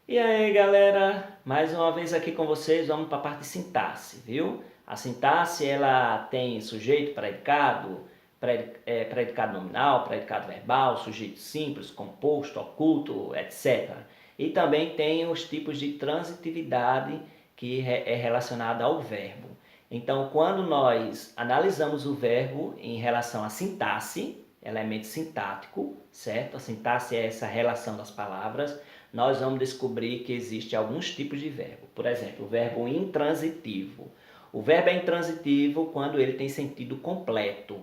E aí, galera, mais uma vez aqui com vocês, vamos para a parte de sintaxe, viu? A sintaxe, ela tem sujeito, predicado, predicado nominal, predicado verbal, sujeito simples, composto, oculto, etc. E também tem os tipos de transitividade que é relacionada ao verbo. Então, quando nós analisamos o verbo em relação à sintaxe, elemento sintático, certo? A sintaxe é essa relação das palavras. Nós vamos descobrir que existe alguns tipos de verbo. Por exemplo, o verbo intransitivo. O verbo é intransitivo quando ele tem sentido completo.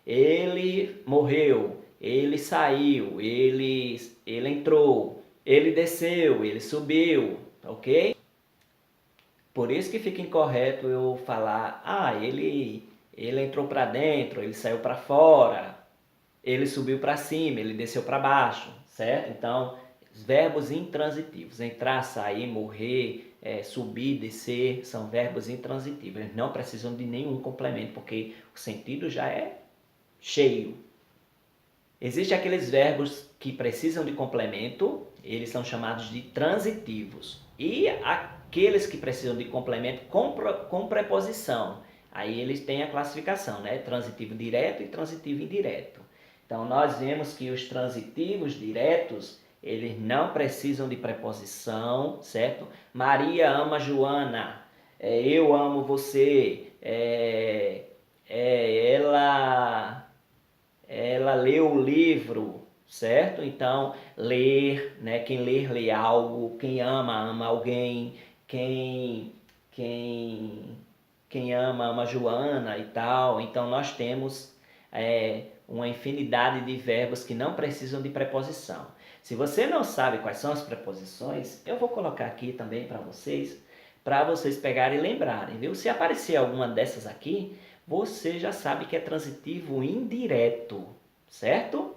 Ele morreu, ele saiu, ele entrou, ele desceu, ele subiu, ok? Por isso que fica incorreto eu falar, ele entrou para dentro, ele saiu para fora, ele subiu para cima, ele desceu para baixo, certo? Então, os verbos intransitivos, entrar, sair, morrer, subir, descer, são verbos intransitivos. Eles não precisam de nenhum complemento, porque o sentido já é cheio. Existem aqueles verbos que precisam de complemento, eles são chamados de transitivos. E aqueles que precisam de complemento com preposição, aí eles têm a classificação, né? Transitivo direto e transitivo indireto. Então, nós vemos que os transitivos diretos, eles não precisam de preposição, certo? Maria ama Joana, eu amo você, ela leu o livro, certo? Então, ler, né? Quem ler, lê algo. Quem ama, ama alguém. Quem, quem ama, ama Joana e tal. Então, nós temos uma infinidade de verbos que não precisam de preposição. Se você não sabe quais são as preposições, eu vou colocar aqui também para vocês pegarem e lembrarem, viu? Se aparecer alguma dessas aqui, você já sabe que é transitivo indireto, certo?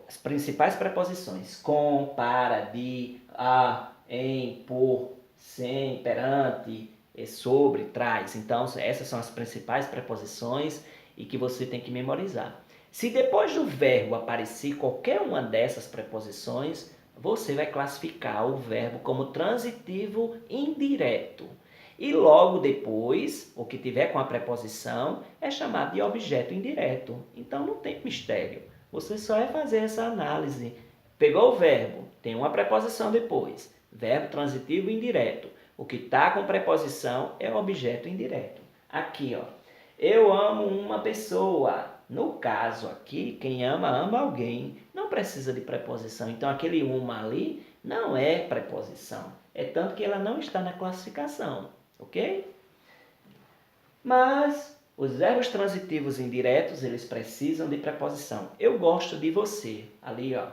As principais preposições: com, para, de, a, em, por, sem, perante, sobre, traz. Então, essas são as principais preposições e que você tem que memorizar. Se depois do verbo aparecer qualquer uma dessas preposições, você vai classificar o verbo como transitivo indireto. E logo depois, o que tiver com a preposição é chamado de objeto indireto. Então não tem mistério. Você só vai fazer essa análise. Pegou o verbo, tem uma preposição depois. Verbo transitivo indireto. O que está com preposição é objeto indireto. Aqui, ó. Eu amo uma pessoa. No caso aqui, quem ama, ama alguém. Não precisa de preposição. Então, aquele uma ali não é preposição. É tanto que ela não está na classificação. Ok? Mas os verbos transitivos indiretos, eles precisam de preposição. Eu gosto de você. Ali, ó.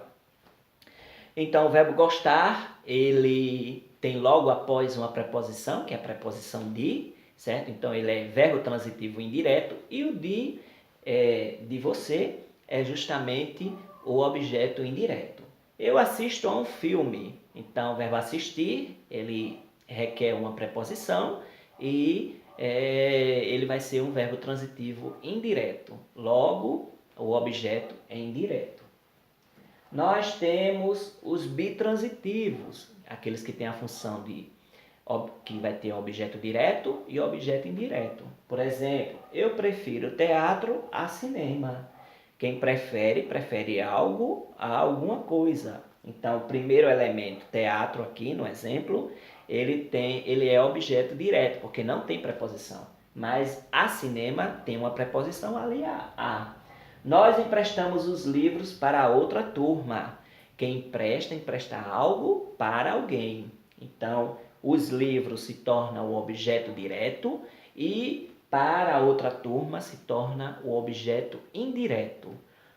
Então, o verbo gostar, ele tem logo após uma preposição, que é a preposição de, certo? Então, ele é verbo transitivo indireto. E o de você é justamente o objeto indireto. Eu assisto a um filme. Então, o verbo assistir, ele requer uma preposição e ele vai ser um verbo transitivo indireto. Logo, o objeto é indireto. Nós temos os bitransitivos, aqueles que têm a função de que vai ter objeto direto e objeto indireto. Por exemplo, eu prefiro teatro a cinema. Quem prefere, prefere algo a alguma coisa. Então, o primeiro elemento, teatro aqui no exemplo, ele é objeto direto, porque não tem preposição. Mas a cinema tem uma preposição ali, a. Nós emprestamos os livros para outra turma. Quem empresta, empresta algo para alguém. Então, os livros se tornam o objeto direto e para a outra turma se torna o objeto indireto.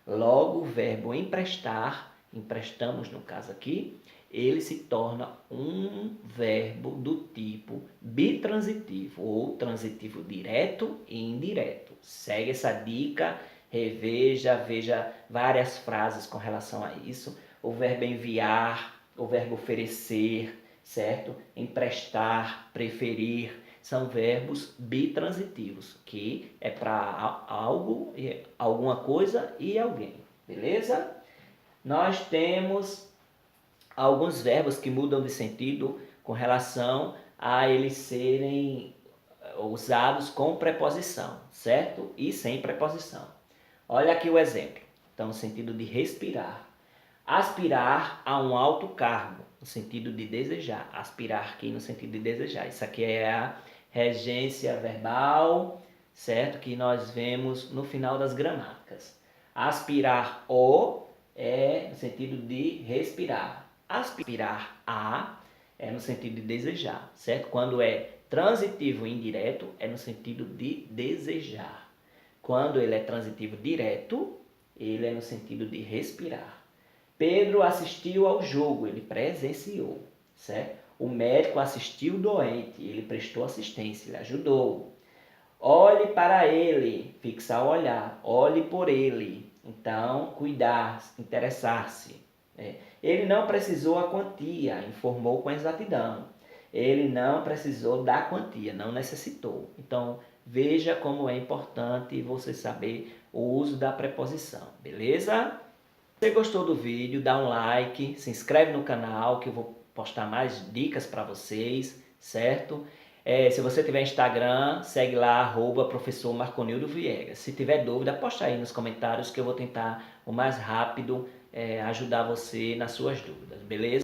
Logo, o verbo emprestar, emprestamos no caso aqui, ele se torna um verbo do tipo bitransitivo ou transitivo direto e indireto. Segue essa dica, reveja, veja várias frases com relação a isso. O verbo enviar, o verbo oferecer, certo? Emprestar, preferir, são verbos bitransitivos, que é para algo, alguma coisa e alguém, beleza? Nós temos há alguns verbos que mudam de sentido com relação a eles serem usados com preposição, certo? E sem preposição. Olha aqui o exemplo. Então, no sentido de respirar. Aspirar a um alto cargo, no sentido de desejar. Aspirar aqui no sentido de desejar. Isso aqui é a regência verbal, certo? Que nós vemos no final das gramáticas. Aspirar o é no sentido de respirar. Aspirar a é no sentido de desejar, certo? Quando é transitivo indireto, é no sentido de desejar. Quando ele é transitivo direto, ele é no sentido de respirar. Pedro assistiu ao jogo, ele presenciou, certo? O médico assistiu o doente, ele prestou assistência, ele ajudou. Olhe para ele, fixar o olhar, olhe por ele. Então, cuidar, interessar-se. Ele não precisou a quantia, informou com exatidão. Ele não precisou da quantia, não necessitou. Então, veja como é importante você saber o uso da preposição, beleza? Se você gostou do vídeo, dá um like, se inscreve no canal que eu vou postar mais dicas para vocês, certo? Se você tiver Instagram, segue lá, @professor Marconildo Viegas. Se tiver dúvida, posta aí nos comentários que eu vou tentar o mais rápido ajudar você nas suas dúvidas, beleza?